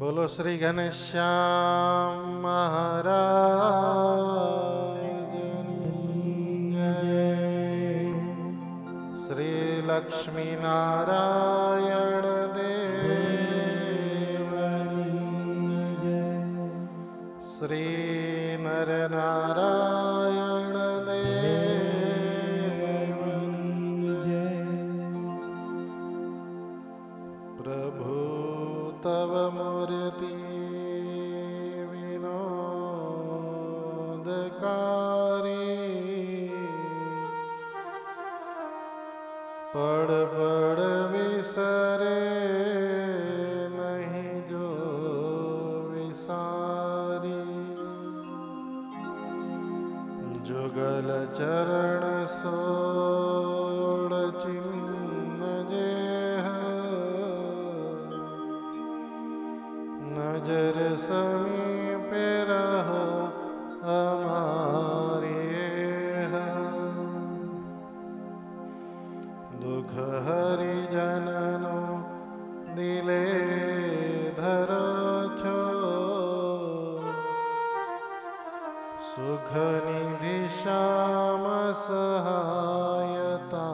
बोलो श्री घनश्याम महाराज जय। श्री लक्ष्मी नारायण देव जय। श्री नर नारायण देव जय। प्रभु तव मूर्ति विनोदकारी, पड़ पड़ विसरे नहीं जो विसारी। जुगल चरण सोड़ चिन्ह जेह, नजर समीप रह हमारे। दुख हरिजननो दिले धरो छो, सुख निधि श्याम सहायता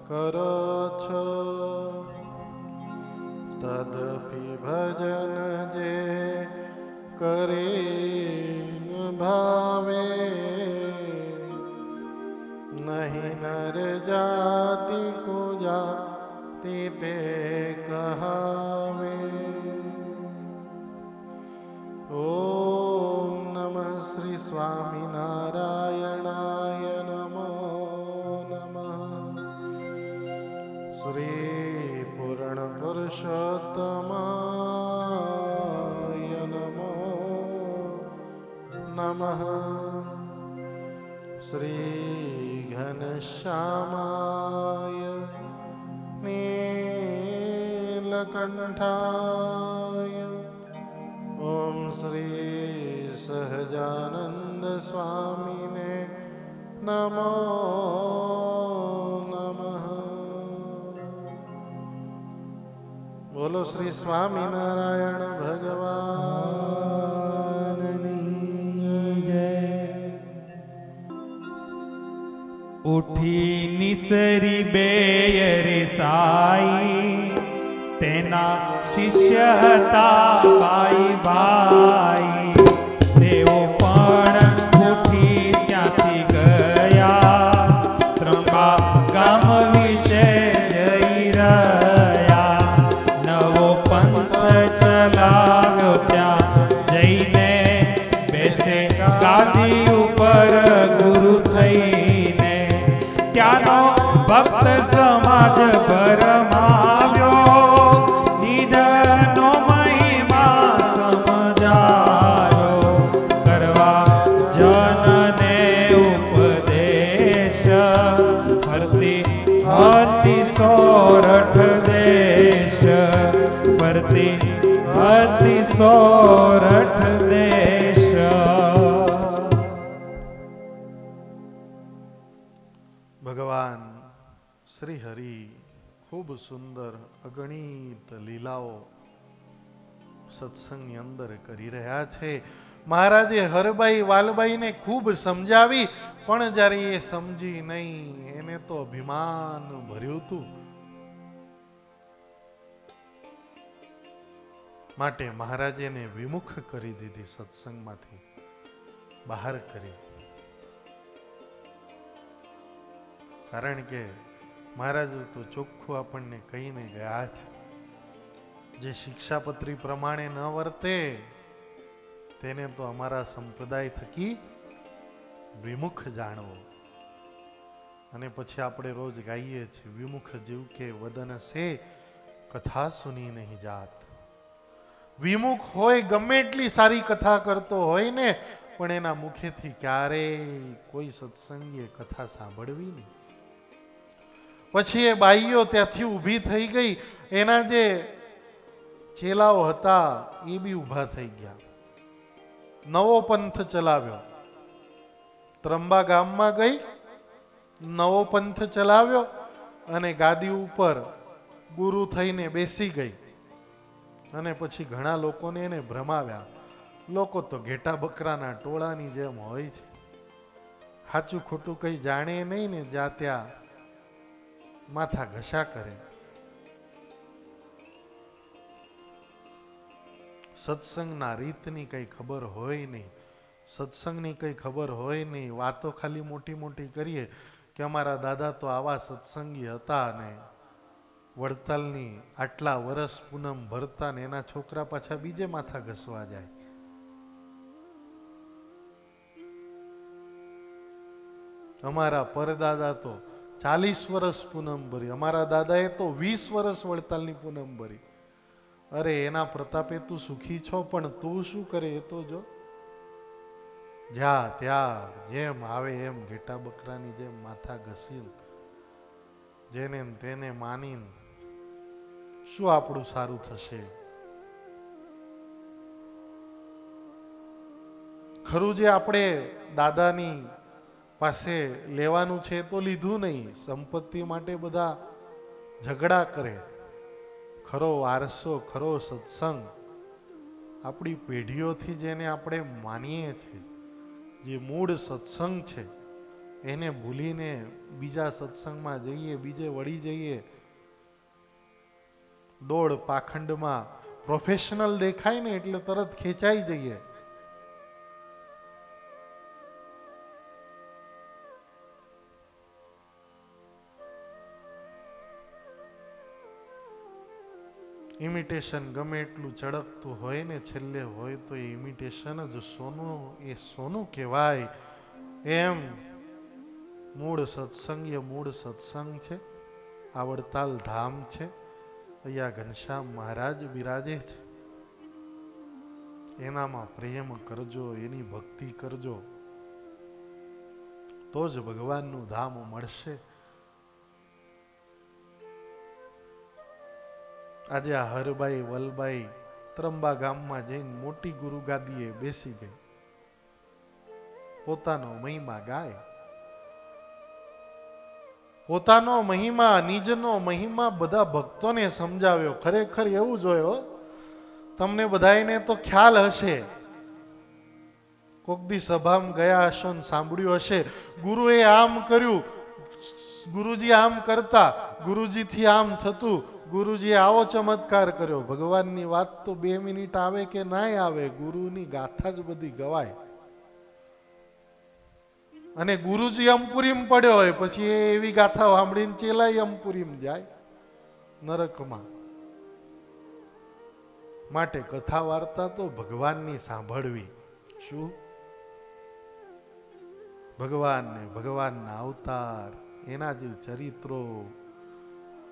करो छो। तदपि भजन जे करे भावे, नहीं नर जाति को जाति ते कहावे। ओम नमः श्री स्वामी नारायणाय नमो नमः। श्री पूर्ण पुरुषोत्तमाय नमो नमः। श्री घनश्यामाय नीलकंठाय, ओम श्री सहजानंद स्वामिने नमो नमः। बोलो श्री स्वामी नारायण भगवान जय। उठी निसरी बेयरे साई, तेना शिष्य हता बाई बाई। तेओ पण उठी त्यांथी गया, ત્રંબા ગામ વિશે જઈ રહ્યા। નવો પંથ ચલાવ્યો ત્યાં જઈને, બેસે ગાદી ઉપર ગુરુ થઈને। ત્યાંનો ભક્ત સમાજ ભરમાવ્યો, નિધનનો મહિમા સમજાયો। કરવા જનને ઉપદેશ, ફરતી હતી સોરઠ દેશ, ફરતી હતી સોરઠ દેશ। ભગવાન શ્રી હરિ ખૂબ સુંદર અગણિત લીલાઓ સત્સંગની અંદર કરી રહ્યા છે। મહારાજે હરબાઈ વાલબાઈને ખૂબ સમજાવી, પણ જ્યારે એ સમજી નહીં, એને તો અભિમાન ભર્યું હતું, માટે મહારાજે એને વિમુખ કરી દીધી, સત્સંગમાંથી બહાર કરી। કારણ કે મહારાજ તો ચોખ્ખું આપણને કહીને ગયા છે, જે શિક્ષાપત્રી પ્રમાણે ન વર્તે તેને તો અમારા સંપ્રદાય થકી વિમુખ જાણવો। અને પછી આપણે રોજ ગાઈએ છીએ, વિમુખ જીવ કે વદન સે કથા સુની નહીં જાત। વિમુખ હોય, ગમે એટલી સારી કથા કરતો હોય ને, પણ એના મુખેથી ક્યારેય કોઈ સત્સંગીએ કથા સાંભળવી નહીં। પછી એ બાઈઓ ત્યાંથી ઊભી થઈ ગઈ, એના જે ચેલાઓ હતા એ બી ઊભા થઈ ગયા। નવો પંથ ચલાવ્યો, ત્રંબા ગામમાં ગઈ, નવો પંથ ચલાવ્યો અને ગાદી ઉપર ગુરુ થઈને બેસી ગઈ। અને પછી ઘણા લોકોને એને ભ્રમાવ્યા. લોકો તો ઘેટા બકરાના ટોળાની જેમ હોય છે, સાચું ખોટું કઈ જાણે નહીં ને જ્યાં ત્યાં માથા ઘસા કરે. સત્સંગના રીતની કઈ ખબર હોય નહીં, સત્સંગની કઈ ખબર હોય નહીં. વાતો ખાલી મોટી મોટી કરીએ કે અમારા દાદા તો આવા સત્સંગી હતા ને વડતાલની આટલા વર્ષ પૂનમ ભરતા ને એના છોકરા પાછા બીજે માથા ઘસવા જાય. અમારા પરદાદા તો 40 વર્ષ પૂનમ ભરી, અમારા દાદાએ તો 20 વર્ષ વડતાલની પૂનમ ભરી. અરે એના પ્રતાપે તું સુખી છો, પણ તું શું કરે એ તો જો. જ્યાં ત્યાં જેમ આવે એમ ઘેટા બકરાની જેમ માથા ઘસી જેને તેને માની શું આપણું સારું થશે? ખરું જે આપણે દાદાની પાસે લેવાનું છે તો લીધું નહીં. સંપત્તિ માટે બધા ઝઘડા કરે. ખરો વારસો, ખરો સત્સંગ આપણી પેઢીઓથી જેને આપણે માનીએ છીએ, જે મૂળ સત્સંગ છે, એને ભૂલીને બીજા સત્સંગમાં જઈએ, બીજે વળી જઈએ. દોડ પાખંડમાં પ્રોફેશનલ દેખાય ને એટલે તરત ખેંચાઈ જઈએ. ઇમિટેશન ગમે એટલું ચળકતું હોય ને, છેલ્લે હોય તો એ ઇમિટેશન જ સોનું, એ સોનું કહેવાય. એમ મૂળ સત્સંગ એ મૂળ સત્સંગ છે. આ વડતાલ ધામ છે, અહીંયા ઘનશ્યામ મહારાજ બિરાજે છે. એનામાં પ્રેમ કરજો, એની ભક્તિ કરજો, તો જ ભગવાનનું ધામ મળશે. આજે આ હરબાઈ વલબાઈ ત્રંબા ગામમાં જઈને મોટી ગુરુ ગાદીએ બેસી ગઈ, પોતાનો મહિમા ગાય. પોતાનો મહિમા, નિજનો મહિમા બધા ભક્તોને સમજાવ્યો. ખરેખર એવું જોયો, તમને બધાને તો ખ્યાલ હશે, કોક દી સભામાં ગયા હશો ને સાંભળ્યું હશે, ગુરુએ આમ કર્યું, ગુરુજી આમ કરતા, ગુરુજીથી આમ થતું, ગુરુજીએ આવો ચમત્કાર કર્યો. ભગવાનની વાત તો 2 મિનિટ આવે કે ના આવે, ગુરુની ગાથા જ બધી ગવાય. અને ગુરુજી અંપુરીમ પડ્યો હોય પછી એવી ગાથા સાંભળીને ચેલાય અંપુરીમ જાય નરકમાં. માટે કથા વાર્તા તો ભગવાનની સાંભળવી. શું? ભગવાનને, ભગવાનના અવતાર, એના જે ચરિત્રો.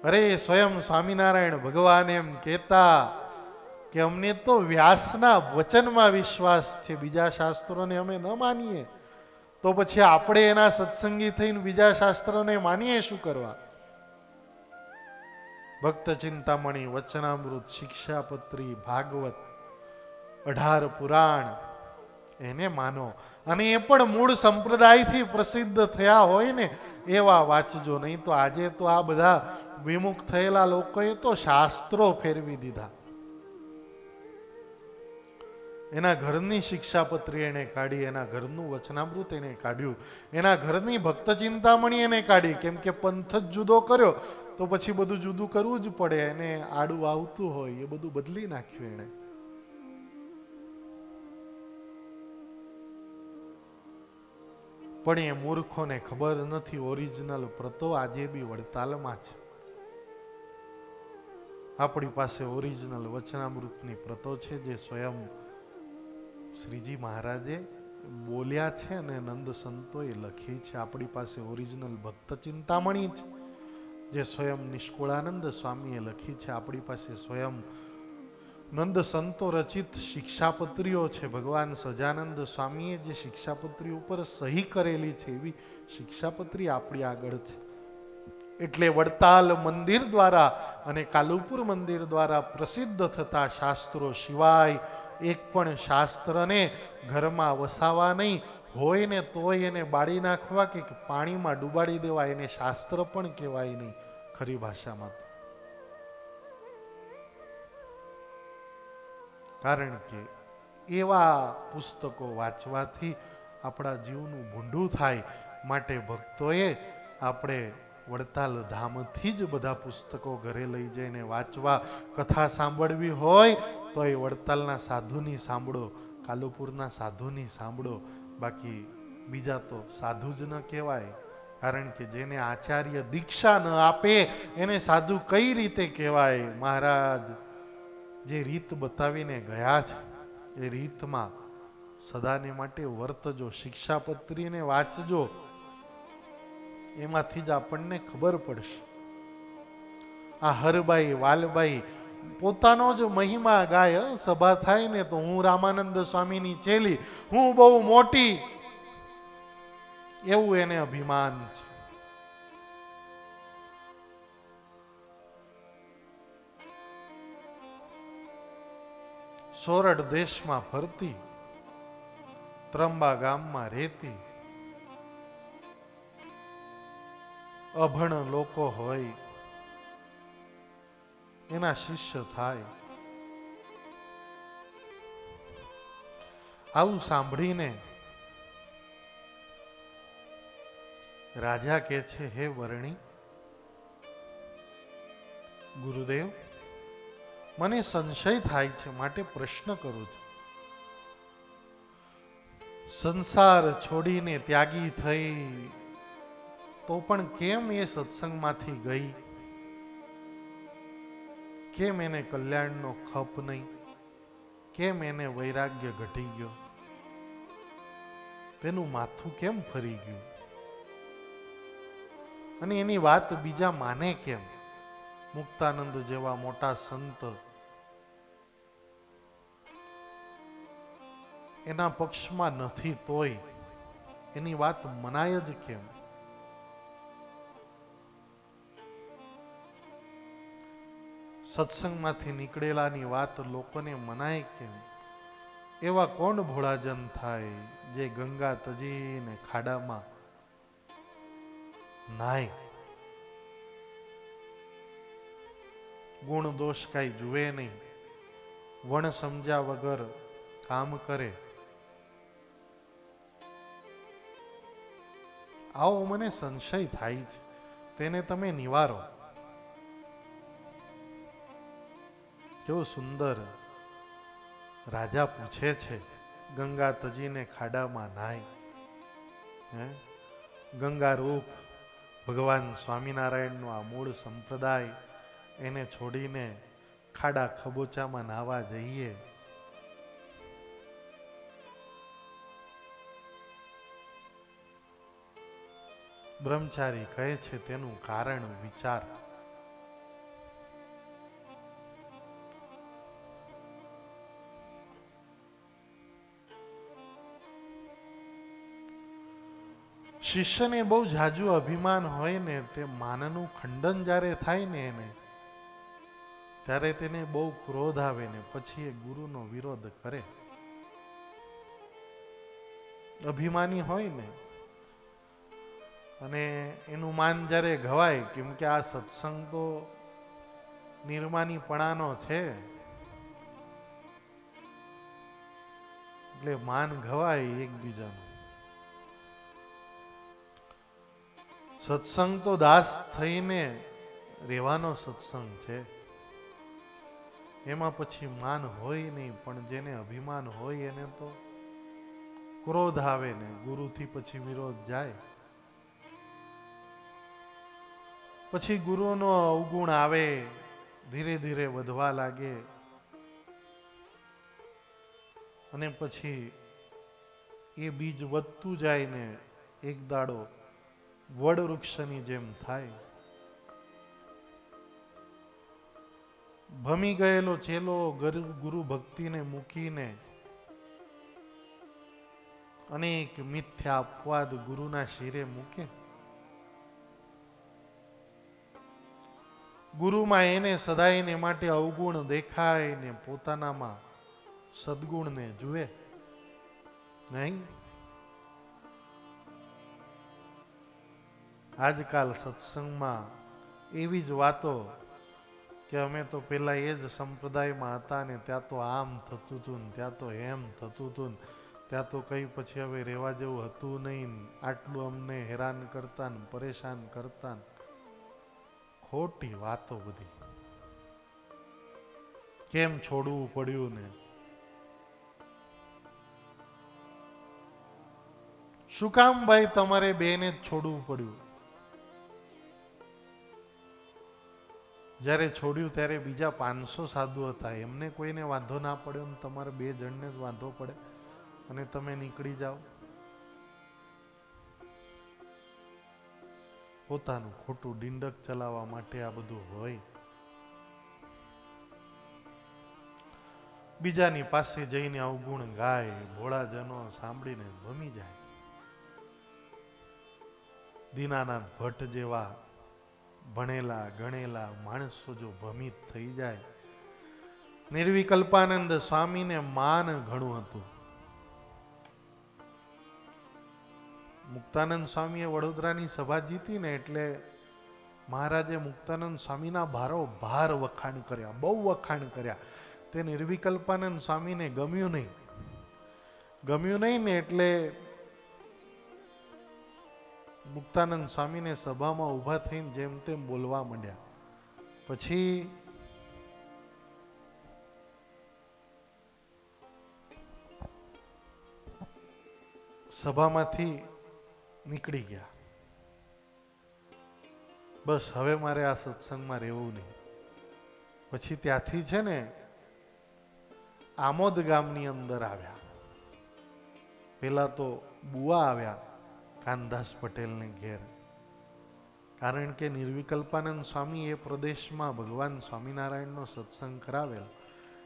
અરે સ્વયં સ્વામિનારાયણ ભગવાન એમ કહેતા કે અમને તો વ્યાસના વચનમાં વિશ્વાસ છે, બીજા શાસ્ત્રોને અમે ન માનીએ. તો પછી આપણે એના સત્સંગી થઈને બીજા શાસ્ત્રોને માનીએ શું કરવા? ભક્ત ચિંતામણી, વચનામૃત, શિક્ષાપત્રી, ભાગવત, 18 પુરાણ એને માનો. અને એ પણ મૂળ સંપ્રદાયથી પ્રસિદ્ધ થયા હોય ને એવા વાંચજો. નહીં તો આજે તો આ બધા વિમુખ થયેલા લોકોએ તો શાસ્ત્રો ફેરવી દીધા. એના ઘરની શિક્ષાપત્રી એને કાઢી, એના ઘરનું વચનામૃત એને કાઢ્યું, એના ઘરની ભક્ત ચિંતામણી એને કાઢી. કેમ કે પંથ જ જુદો કર્યો તો પછી બધું જુદું કરવું જ પડે. એને આડું આવતું હોય એ બધું બદલી નાખ્યું એને. પણ એ મૂર્ખોને ખબર નથી, ઓરિજિનલ પ્રતો આજે બી વડતાલમાં છે. આપણી પાસે ઓરિજિનલ વચનામૃતની પ્રતો છે, જે સ્વયં શ્રીજી મહારાજે બોલ્યા છે અને નંદ સંતોએ લખી છે. આપણી પાસે ઓરિજિનલ ભક્ત ચિંતામણી છે, જે સ્વયં નિષ્કુળાનંદ સ્વામીએ લખી છે. આપણી પાસે સ્વયં નંદ સંતો રચિત શિક્ષાપત્રીઓ છે. ભગવાન સજાનંદ સ્વામીએ જે શિક્ષાપત્રી ઉપર સહી કરેલી છે એવી શિક્ષાપત્રી આપણી આગળ છે. એટલે વડતાલ મંદિર દ્વારા અને કાલુપુર મંદિર દ્વારા પ્રસિદ્ધ થતા શાસ્ત્રો સિવાય એક પણ શાસ્ત્રને ઘરમાં વસાવા નહીં. હોય ને તોય એને બાળી નાખવા કે પાણીમાં ડૂબાડી દેવા. એને શાસ્ત્ર પણ કહેવાય નહીં ખરી ભાષામાં. કારણ કે એવા પુસ્તકો વાંચવાથી આપણા જીવનું ભૂંડું થાય. માટે ભક્તોએ આપણે વડતાલ ધામથી જ બધા પુસ્તકો ઘરે લઈ જઈને વાંચવા. કથા સાંભળવી હોય તો એ વડતાલના સાધુની સાંભળો, કાલુપુરના સાધુની સાંભળો. બાકી બીજા તો સાધુ જ ન કહેવાય. કારણ કે જેને આચાર્ય દીક્ષા ન આપે એને સાધુ કઈ રીતે કહેવાય? મહારાજ જે રીત બતાવીને ગયા છે એ રીતમાં સદાને માટે વર્તજો. શિક્ષાપત્રીને વાંચજો, એમાંથી જ આપણને ખબર પડશે. આ હરબાઈ વાલબાઈ પોતાનો જ મહિમા ગાય. સભા થાય ને તો હું રામાનંદ સ્વામીની ચેલી, હું બહુ મોટી, એવું એને અભિમાન છે. સોરઠ દેશમાં ફરતી, ત્રંબા ગામમાં રહેતી, અભણ લોકો હોય એના શિષ્ય થાય. આવું સાંભળીને રાજા કહે છે, હે વર્ણી, ગુરુદેવ, મને સંશય થાય છે, માટે પ્રશ્ન કરું છું. સંસાર છોડીને ત્યાગી થઈ તો પણ કેમ એ સત્સંગમાંથી ગઈ? કેમ એને કલ્યાણનો ખપ નહીં? કેમ એને વૈરાગ્ય ઘટી ગયો? તેનું માથું કેમ ફરી ગયું? અને એની વાત બીજા માને કેમ? મુક્તાનંદ જેવા મોટા સંત એના પક્ષમાં નથી, તોય એની વાત મનાય જ કેમ? સત્સંગમાંથી નીકળેલાની વાત લોકોને મનાય કેમ? એવા કોણ ભોળાજન થાય જે ગંગા તજીને ખાડામાં નાય? ગુણ દોષ કાંઈ જુએ નહીં, વણ સમજ્યા વગર કામ કરે. આવો મને સંશય થાય છે, તેને તમે નિવારો. કેવું સુંદર રાજા પૂછે છે, ગંગા તજીને ખાડામાં નાય. ગંગા રૂપ ભગવાન સ્વામિનારાયણનો આ મૂળ સંપ્રદાય, એને છોડીને ખાડા ખબોચામાં નાવા જઈએ. બ્રહ્મચારી કહે છે તેનું કારણ વિચાર. શિષ્યને બહુ જાજુ અભિમાન હોય ને, તે માનનું ખંડન જ્યારે થાય ને એને, ત્યારે તેને બહુ ક્રોધ આવે ને પછી એ ગુરુનો વિરોધ કરે. અભિમાની હોય ને, અને એનું માન જ્યારે ઘવાય, કેમ કે આ સત્સંગ તો નિર્માનીપણાનો છે, એટલે માન ઘવાય એકબીજાનું. સત્સંગ તો દાસ થઈને રહેવાનો સત્સંગ છે. એમાં પછી માન હોય નહીં, પણ જેને અભિમાન હોય એને તો ક્રોધ આવે ને ગુરુથી પછી વિરોધ જાય. પછી ગુરુનો અવગુણ આવે, ધીરે ધીરે વધવા લાગે, અને પછી એ બીજ વધતું જાય ને એક દાડો વડ વૃક્ષની જેમ થાય. ભમી ગયેલો ચેલો ગુરુ ભક્તિને મૂકીને અનેક મિથ્યા અપવાદ ગુરુના શિરે મૂકે. ગુરુમાં એને સદાયને માટે અવગુણ દેખાય ને પોતાનામાં સદગુણને જુએ નહીં. આજકાલ સત્સંગમાં એવી જ વાતો કે અમે તો પેલા એ જ સંપ્રદાયમાં હતા ને ત્યાં તો આમ થતું હતું ને ત્યાં તો એમ થતું હતું ને ત્યાં તો કઈ પછી હવે રહેવા જેવું હતું નહીં, આટલું અમને હેરાન કરતા ને પરેશાન કરતા ને. ખોટી વાતો બધી. કેમ છોડવું પડ્યું ને, શું કામ ભાઈ તમારે બેને જ છોડવું પડ્યું? જ્યારે છોડ્યું ત્યારે બીજા 500 સાધુ હતા, એમને કોઈને વાંધો ના પડ્યો ને તમારે 2 જણને જ વાંધો પડે અને તમે નીકળી જાઓ. પોતાનું ખોટું ડિંડક ચલાવવા માટે આ બધું હોય. બીજાની પાસે જઈને અવગુણ ગાય, ભોળાજનો સાંભળીને ભમી જાય. દીનાનાથ ભટ્ટ જેવા ભણેલા ગણેલા માણસો જો ભમિત થઈ જાય. નિર્વિકલ્પાનંદ સ્વામીને માન ઘણું હતું. મુક્તાનંદ સ્વામીએ વડોદરાની સભા જીતી ને એટલે મહારાજે મુક્તાનંદ સ્વામીના ભાર વખાણ કર્યા, બહુ વખાણ કર્યા. તે નિર્વિકલ્પાનંદ સ્વામીને ગમ્યું નહીં ને એટલે મુક્તાનંદ સ્વામીને સભામાં ઊભા થઈને જેમ તેમ બોલવા માંડ્યા. પછી સભામાંથી નીકળી ગયા. બસ હવે મારે આ સત્સંગમાં રહેવું નહીં. પછી ત્યાંથી છે ને આમોદ ગામની અંદર આવ્યા. પેલા તો બુવા આવ્યા કાનદાસ પટેલને ઘેર, કારણ કે નિર્વિકલ્પાનંદ સ્વામી એ પ્રદેશમાં ભગવાન સ્વામિનારાયણનો સત્સંગ કરાવેલ.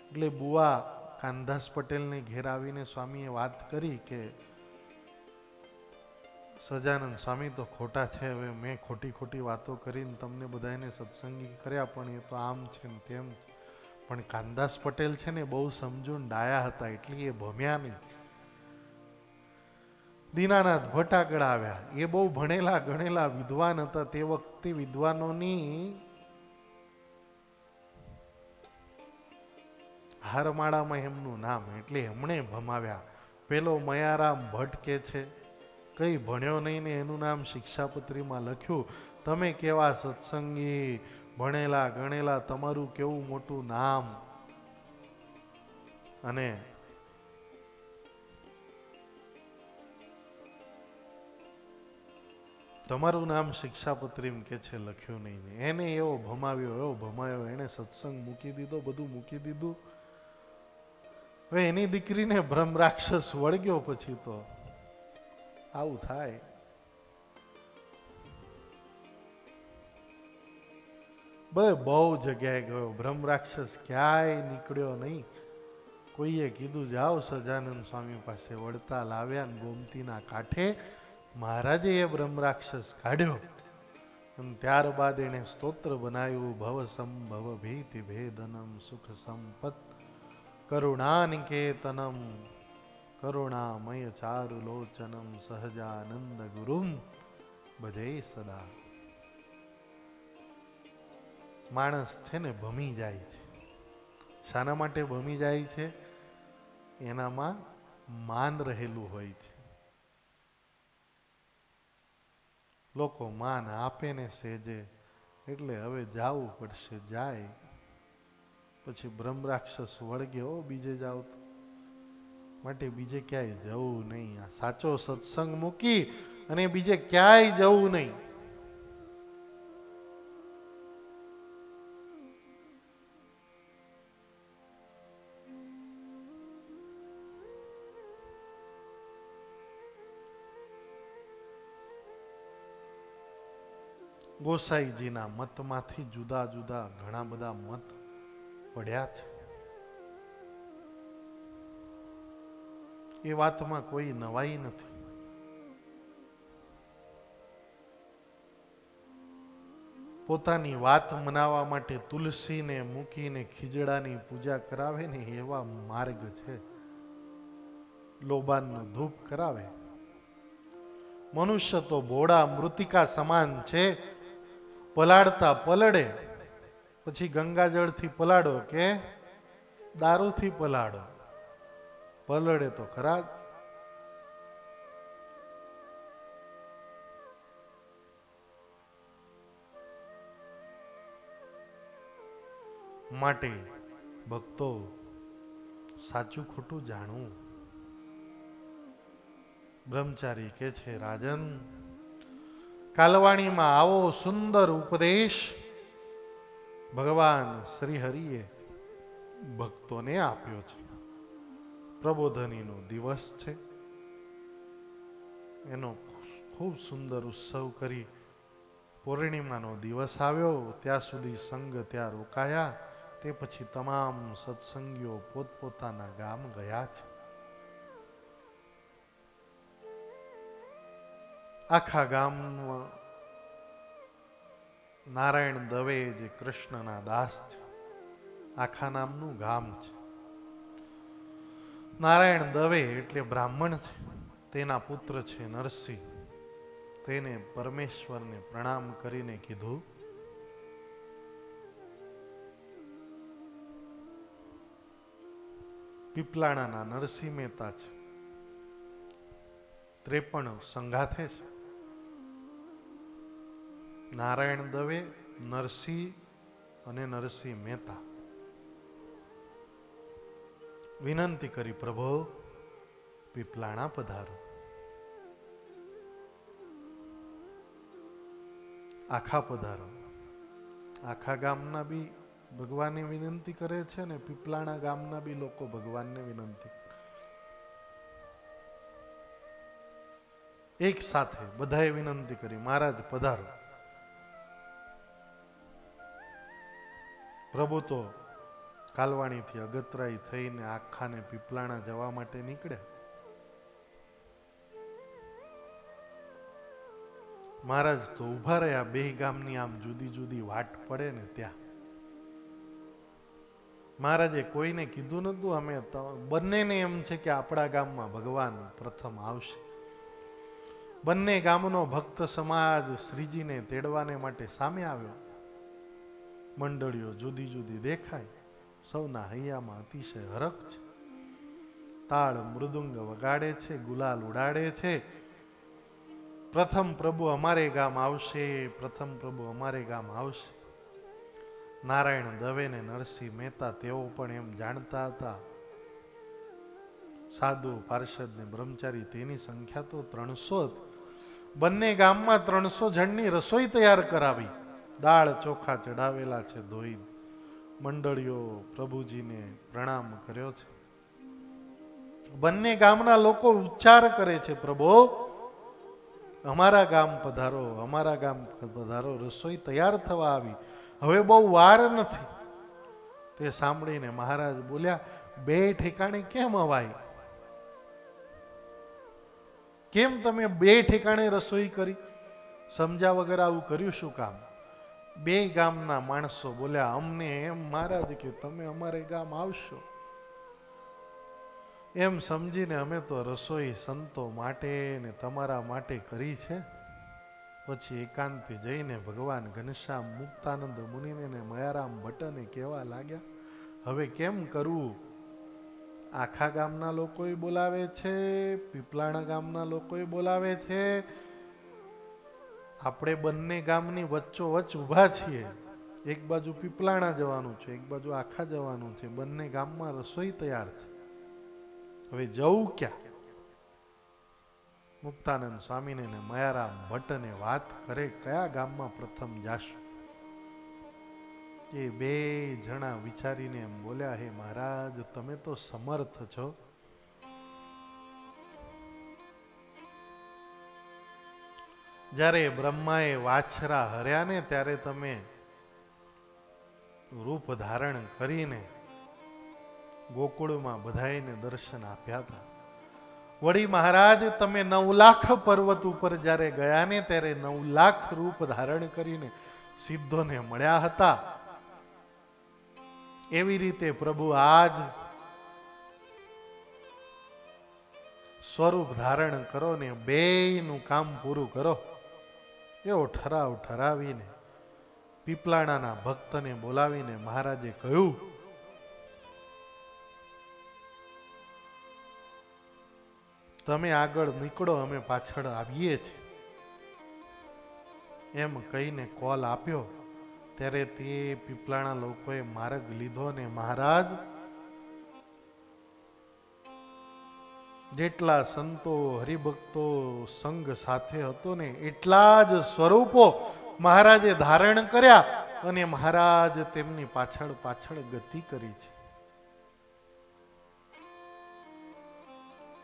એટલે બુવા કાનદાસ પટેલને ઘેર આવીને સ્વામીએ વાત કરી કે સજાનંદ સ્વામી તો ખોટા છે, હવે મેં ખોટી વાતો કરીને તમને બધાને સત્સંગી કર્યા, પણ એ તો આમ છે ને તેમ. પણ કાનદાસ પટેલ છે ને બહુ સમજૂન ડાયા હતા, એટલે એ ભમ્યા નહીં. દીનાનાથ ભટ્ટ આગળ આવ્યા. એ બહુ ભણેલા ગણેલા વિદ્વાન હતા. તે વખતે વિદ્વાનોની હારમાળામાં એમનું નામ, એટલે એમણે ભમાવ્યા. પેલો મયારામ ભટ્ટ કે છે કઈ ભણ્યો નહીં ને એનું નામ શિક્ષાપત્રીમાં લખ્યું. તમે કેવા સત્સંગી, ભણેલા ગણેલા, તમારું કેવું મોટું નામ, અને તમારું નામ શિક્ષાપત્રીમાં કે છે લખ્યું નહીં ને. એને એવો ભમાવ્યો, એને સત્સંગ મૂકી દીધો, બધું મૂકી દીધું. હવે એની દીકરીને બ્રહ્મ રાક્ષસ વળગ્યો. પછી તો આવું થાય. બહુ જગ્યાએ ગયો, બ્રહ્મ રાક્ષસ ક્યાંય નીકળ્યો નહીં. કોઈએ કીધું જાઓ સજાનંદ સ્વામી પાસે. વડતાલ આવ્યા ને ગોમતીના કાંઠે મહારાજે એ બ્રહ્મ રાક્ષસ કાઢ્યો. અને ત્યારબાદ એને સ્તોત્ર બનાવ્યું, ભવ સંભવ ભીતિ ભેદનમ સુખ સંપત કરુણાનિકેતનમ કરુણામય ચારુલોચનમ સહજાનંદ ગુરુમ ભજે સદા. માણસ છે ને ભમી જાય છે. શાના માટે ભમી જાય છે? એનામાં માન રહેલું હોય છે. લોકો માન આપે ને સેજે, એટલે હવે જાવું પડશે. જાય પછી બ્રહ્મ રાક્ષસ વળગ્યો, બીજે જાવ તો. માટે બીજે ક્યાંય જવું નહીં. આ સાચો સત્સંગ મૂકી અને બીજે ક્યાંય જવું નહીં. ગોસાઈજીના મતમાંથી જુદા જુદા ઘણા બધા મત પડ્યા છે. એ વાતમાં કોઈ નવાઈ નથી. પોતાની વાત મનાવવા માટે તુલસીને મૂકીને ખીજડાની પૂજા કરાવે ને એવા માર્ગ છે. લોબાનનો ધૂપ કરાવે. મનુષ્ય તો ભોળા મૃતિકા સમાન છે. પલાળતા પલળે, પછી ગંગાજળથી પલાળો કે દારૂથી પલાળો, પલળે તો ખરા જ. માટે ભક્તો સાચું ખોટું જાણવું. બ્રહ્મચારી કે છે, રાજન કાલવાણીમાં આવો સુંદર ઉપદેશ ભગવાન શ્રી હરિએ ભક્તોને આપ્યો છે. પ્રબોધનીનો દિવસ છે, એનો ખૂબ સુંદર ઉત્સવ કરી પૂર્ણિમાનો દિવસ આવ્યો. ત્યાં સુધી સંઘ ત્યાં રોકાયા. તે પછી તમામ સત્સંગીઓ પોતપોતાના ગામ ગયા છે. આખા ગામમાં નારાયણ દવે જે કૃષ્ણના દાસ છે, આખા નામનું ગામ છે. નારાયણ દવે એટલે બ્રાહ્મણ છે. તેના પુત્ર છે નરસિંહ. તેને પરમેશ્વરને પ્રણામ કરીને કીધું, પીપલાણાના નરસિંહ મહેતા છે, 53 સંઘાથે છે. નારાયણ દવે, નરસિંહ અને નરસિંહ મહેતા વિનંતી કરી, પ્રભુ પીપલાણા પધારો. આખા પધારો. આખા ગામના બી ભગવાનને વિનંતી કરે છે ને પીપલાણા ગામના બી લોકો ભગવાનને વિનંતી. એક સાથે બધાએ વિનંતી કરી, મહારાજ પધારો. પ્રભુ તો કાલવાણીથી અગતરાઈ થઈને આખાને પીપલાણા જવા માટે નીકળ્યા. મહારાજ તો ઉભા રહ્યા. બે ગામની આમ જુદી જુદી વાટ પડે ને ત્યાં મહારાજે કોઈને કીધું નતું. અમે બંનેને એમ છે કે આપણા ગામમાં ભગવાન પ્રથમ આવશે. બંને ગામનો ભક્ત સમાજ શ્રીજીને તેડવાને માટે સામે આવ્યો. મંડળીઓ જુદી જુદી દેખાય. સૌના હૈયામાં અતિશય હરખ છે. તાળ મૃદુંગ વગાડે છે, ગુલાલ ઉડાડે છે. પ્રથમ પ્રભુ અમારે ગામ આવશે, પ્રથમ પ્રભુ અમારે ગામ આવશે. નારાયણ દવે ને નરસિંહ મહેતા તેઓ પણ એમ જાણતા હતા. સાધુ પાર્ષદ ને બ્રહ્મચારી તેની સંખ્યા તો 300 હતી. બંને ગામમાં 300 જણની રસોઈ તૈયાર કરાવી. દાળ ચોખા ચડાવેલા છે ધોઈ. મંડળીઓ પ્રભુજીને પ્રણામ કર્યો છે. બંને ગામના લોકો ઉચ્ચાર કરે છે, પ્રભુ અમારા ગામ પધારો, અમારા ગામ પધારો. રસોઈ તૈયાર થવા આવી, હવે બહુ વાર નથી. તે સાંભળીને મહારાજ બોલ્યા, બે ઠેકાણે કેમ અવાય? કેમ તમે બે ઠેકાણે રસોઈ કરી? સમજ્યા વગર આવું કર્યું શું કામ? બે ગામના માણસો બોલ્યા, અમને એમ મહારાજ કે તમે અમારે ગામ આવશો એમ સમજીને અમે તો રસોઈ સંતો માટે ને તમારા માટે કરી છે. પછી એકાંતે જઈને ભગવાન ઘનશ્યામ મુક્તાનંદ મુનિને ને મયારામ ભટ્ટને કહેવા લાગ્યા, હવે કેમ કરવું? આખા ગામના લોકોએ બોલાવે છે, પીપલાણા ગામના લોકોએ બોલાવે છે. આપણે બંને ગામની વચ્ચોવચ્ચ ઊભા છીએ. એક બાજુ પીપલાણા જવાનું છે, એક બાજુ આખા જવાનું છે. બંને ગામમાં રસોઈ તૈયાર છે. હવે જવું ક્યાં? મુક્તાનંદ સ્વામીને ને મયારામ ભટ્ટને વાત કરે, કયા ગામમાં પ્રથમ જાશું? એ બે જણા વિચારીને એમ બોલ્યા, હે મહારાજ તમે તો સમર્થ છો. જ્યારે બ્રહ્માએ વાછરા હર્યા ને ત્યારે તમે રૂપ ધારણ કરીને ગોકુળમાં બધાઈને દર્શન આપ્યા હતા. વળી મહારાજ તમે 9 લાખ પર્વત ઉપર જ્યારે ગયા ને ત્યારે 9 લાખ રૂપ ધારણ કરીને સિદ્ધોને મળ્યા હતા. એવી રીતે પ્રભુ આજ સ્વરૂપ ધારણ કરો ને બેયનું કામ પૂરું કરો એવો ઠરાવ ઠરાવીને પીપલાણાના ભક્તને બોલાવીને મહારાજે કહ્યું, તમે આગળ નીકળો, અમે પાછળ આવીએ છીએ. એમ કહીને કોલ આપ્યો. ત્યારે તે પીપલાણા લોકોએ માર્ગ લીધો ને મહારાજ જેટલા સંતો હરિભક્તો સંઘ સાથે હતો ને એટલા જ સ્વરૂપો મહારાજે ધારણ કર્યા અને મહારાજ તેમની પાછળ પાછળ ગતિ કરી છે.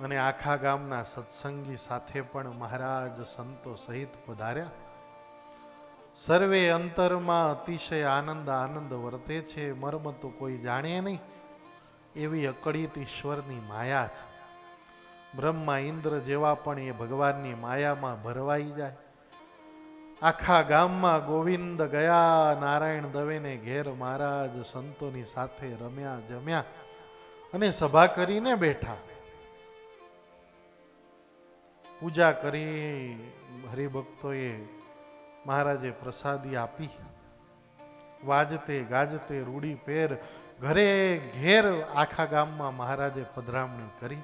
અને આખા ગામના સત્સંગી સાથે પણ મહારાજ સંતો સહિત પધાર્યા. સર્વે અંતરમાં અતિશય આનંદ આનંદ વર્તે છે. મર્મ તો કોઈ જાણે નહીં એવી અકળિત ઈશ્વરની માયા છે. બ્રહ્મા ઇન્દ્ર જેવા પણ એ ભગવાનની માયામાં ભરવાઈ જાય. આખા ગામમાં ગોવિંદ ગયા નારાયણ દવેને ઘેર મહારાજ સંતોની સાથે રમ્યા જમ્યા અને સભા કરીને બેઠા. પૂજા કરી હરિભક્તોએ મહારાજે પ્રસાદી આપી. વાજતે ગાજતે રૂડી પેર ઘરે ઘેર આખા ગામમાં મહારાજે પધરામણી કરી.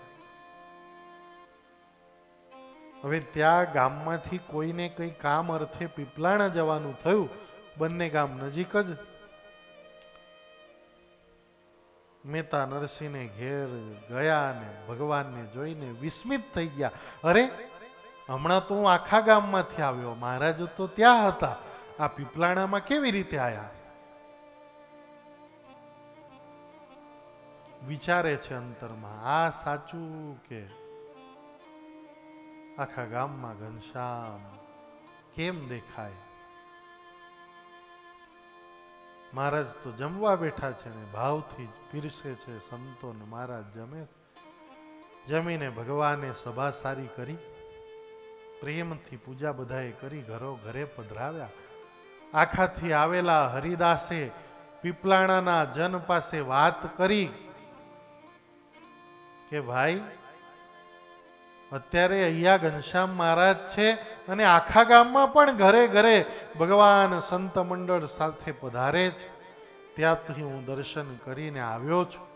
હવે ત્યાં ગામમાંથી કોઈને કઈ કામ અર્થે પીપલાણા જવાનું થયું. બંને ગામ નજીક જ. મહેતા નરસિંહને ઘેર ગયા ને ભગવાનને જોઈને વિસ્મિત થઈ ગયા. અરે, હમણાં તો હું આખા ગામમાંથી આવ્યો, મહારાજ તો ત્યાં હતા, આ પીપલાણામાં કેવી રીતે આયા? વિચારે છે અંતરમાં, આ સાચું કે આખા ગામમાં ઘનશ્યામ કેમ દેખાય? મહારાજ તો જમવા બેઠા છે ને ભાવથી જ પીરસે છે સંતોને. મહારાજ જમે. જમીને ભગવાને સભા સારી કરી, પ્રેમથી પૂજા બધાએ કરી, ઘરો ઘરે પધરાવ્યા. આખાથી આવેલા હરિદાસે પીપલાણાના જન પાસે વાત કરી કે ભાઈ અત્યારે અહીંયા ઘનશ્યામ મહારાજ છે અને આખા ગામમાં પણ ઘરે ઘરે ભગવાન સંત મંડળ સાથે પધારે છે. ત્યાંથી હું દર્શન કરીને આવ્યો છું,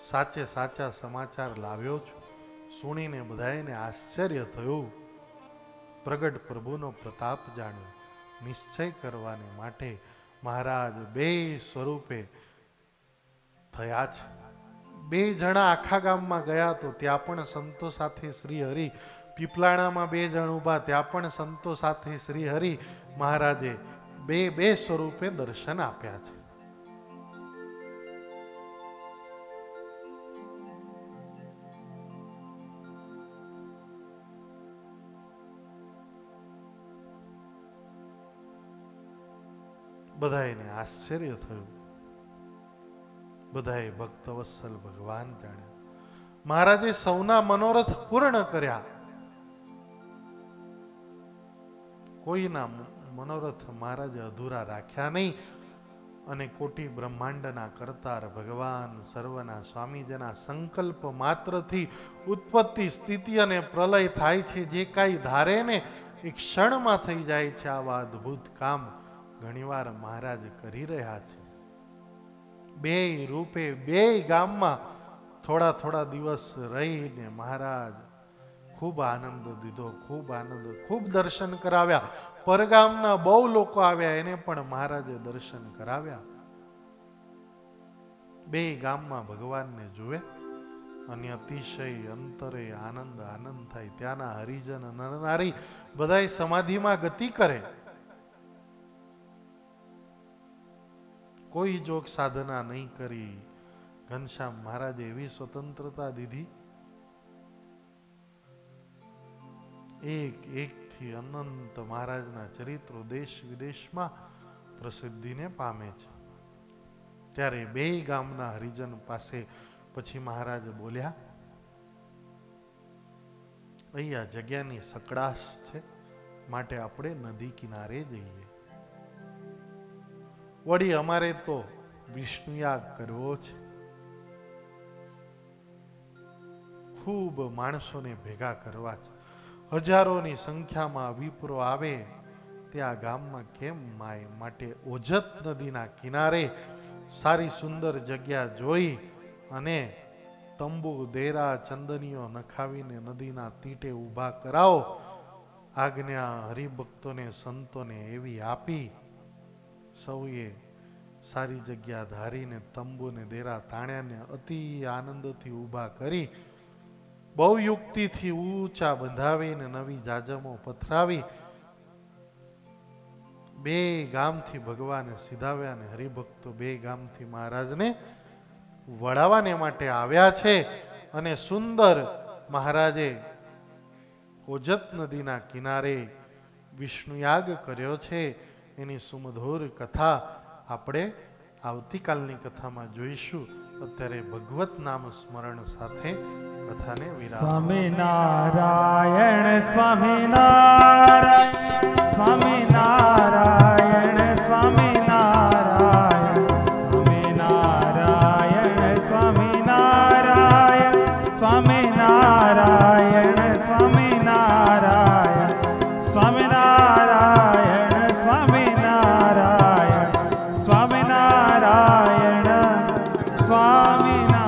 સાચે સાચા સમાચાર લાવ્યો છું. સુણીને બધાને આશ્ચર્ય થયું. પ્રગટ પ્રભુનો પ્રતાપ જાણ્યો. નિશ્ચય કરવાને માટે મહારાજ બે સ્વરૂપે થયા છે. બે જણા આખા ગામમાં ગયા તો ત્યાં પણ સંતો સાથે શ્રી હરિ. પીપલાણામાં બે જણ ઉભા, ત્યાં પણ સંતો સાથે શ્રી હરિ. મહારાજે બે સ્વરૂપે દર્શન આપ્યા છે. બધાને આશ્ચર્ય થયું. બધાએ ભક્તવત્સલ ભગવાન જાણ્યા. મહારાજે સૌના મનોરથ પૂર્ણ કર્યા. કોઈના મનોરથ મહારાજે અધૂરા રાખ્યા નહીં. અને કોટી બ્રહ્માંડના કરતાર ભગવાન સર્વના સ્વામી જેના સંકલ્પ માત્રથી ઉત્પત્તિ સ્થિતિ અને પ્રલય થાય છે. જે કાંઈ ધારે ને એ ક્ષણમાં થઈ જાય છે. આવા અદ્ભુત કામ ઘણીવાર મહારાજ કરી રહ્યા છે. બે રૂપે બે ગામમાં થોડા થોડા દિવસ રહીને મહારાજ ખૂબ આનંદ દીધો. ખૂબ આનંદ, ખૂબ દર્શન કરાવ્યા. પરગામના બહુ લોકો આવ્યા, એને પણ મહારાજે દર્શન કરાવ્યા. બે ગામમાં ભગવાનને જુએ અને અતિશય અંતરે આનંદ આનંદ થાય. ત્યાંના હરિજન નરનારી બધાય સમાધિમાં ગતિ કરે. કોઈ જોગ સાધના નહીં કરી. ઘનશ્યામ મહારાજે એવી સ્વતંત્રતા દીધી. એક થી અનંત મહારાજના ચરિત્રો દેશ વિદેશમાં પ્રસિદ્ધિને પામે છે. ત્યારે બે ગામના હરિજન પાસે પછી મહારાજ બોલ્યા, અહીંયા જગ્યાની સકડાશ છે, માટે આપણે નદી કિનારે જઈએ. વળી અમારે તો વિષ્ણુયાગ કરવો છે. ખૂબ માણસોને ભેગા કરવા છે. હજારોની સંખ્યામાં વિપ્રો આવે, તે આ ગામમાં કેમ માય? માટે ઓજત નદીના કિનારે સારી સુંદર જગ્યા જોઈ અને તંબુ દેરા ચંદનીઓ નખાવીને નદીના તીટે ઊભા કરાવો. આજ્ઞા હરિભક્તોને સંતોને એવી આપી. સૌએ સારી જગ્યા ધારીને તંબુને દેરા તાણ્યાને અતિ આનંદથી ઊભા કરી બહુ યુક્તિથી ઊંચા બંધાવીને નવી જાજમો પથરાવી બે ગામથી ભગવાને સીધાવ્યા અને હરિભક્તો બે ગામથી મહારાજને વળાવવાને માટે આવ્યા છે. અને સુંદર મહારાજે ઓજત નદીના કિનારે વિષ્ણુયાગ કર્યો છે. એની સુમધુર કથા આપણે આવતીકાલની કથામાં જોઈશું. અત્યારે ભગવત નામ સ્મરણ સાથે કથાને વિરામ. સ્વામિનારાયણ સ્વામિનારાયણ સ્વામિનારાયણ સ્વામિનારાયણ સ્વામિનારાયણ સ્વામિનારાયણ સ્વામિનારાયણ સ્વામિનારાયણ સ્વામિનારાયણ સ્વામિનારાયણ સ્વામિનારાયણ સ્વામિનારાયણ